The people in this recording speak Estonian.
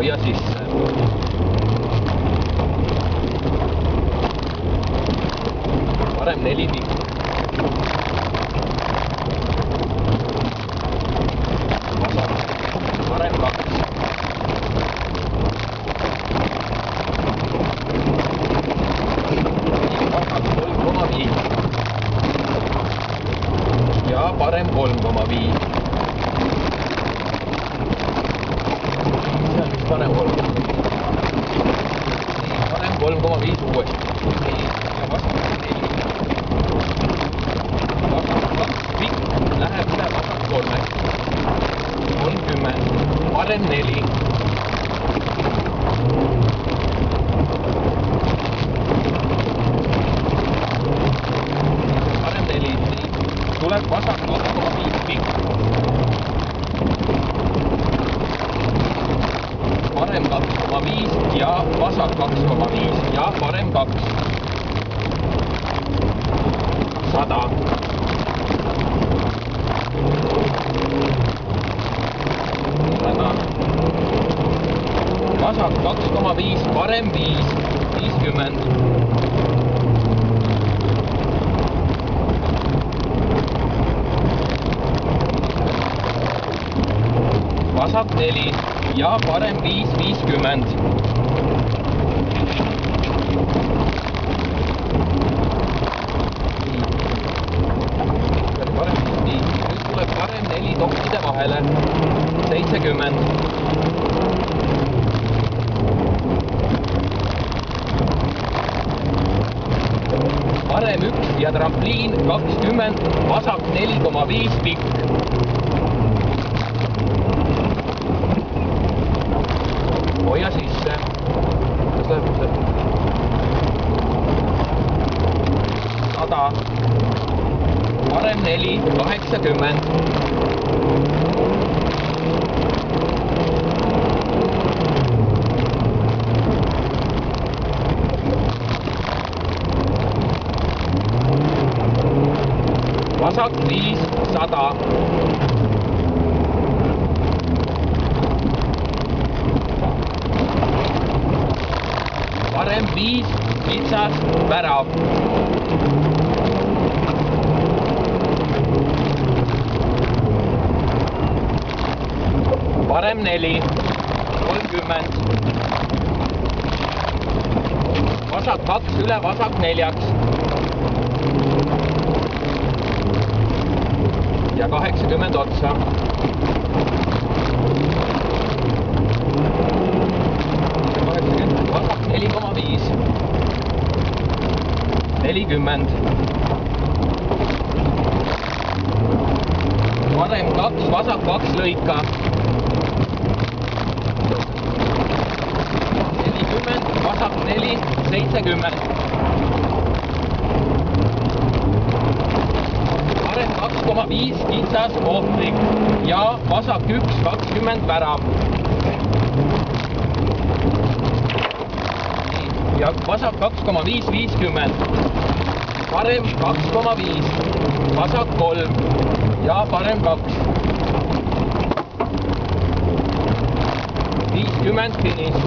hoia sisse. Parem 4 pikk. Vasak, parem 2. Vasak 3,5. Ja parem 3,5. See on üks parem 3,5. Parem 3,5 uuesti. Ja vasak 4. Vasak 2 pikk läheb üle vasak 3. 30. Parem 4. Parem 4. Tuleb vasak 2,5 pikk. Parem 2,5 ja vasak 2,5 ja parem 2. 100. Vasak 2,5, parem 5, 50. Vasak 4 ja parem 5, 50. Nüüd tuleb parem 4 toppide vahele. 70. Parem 1 ja trampliin 20, vasak 4,5 pikk. Hoia sisse. Kas läheb? 100. Parem 4, 80. Vasak 5, 100. Parem 5, kitsas, värav. Parem 4, 30. Vasak 2 üle vasak 4. Ja 80 otsa. Vasak 4,5. 40. Parem 2, vasak 2 lõika. 40, vasak 4, 70. Parem 2,5 kitsas ohtlik ja vasak 1, 20 värav. Ja vasak 2,5, 50. Parem 2,5, vasak 3 ja parem 2. 50 finish.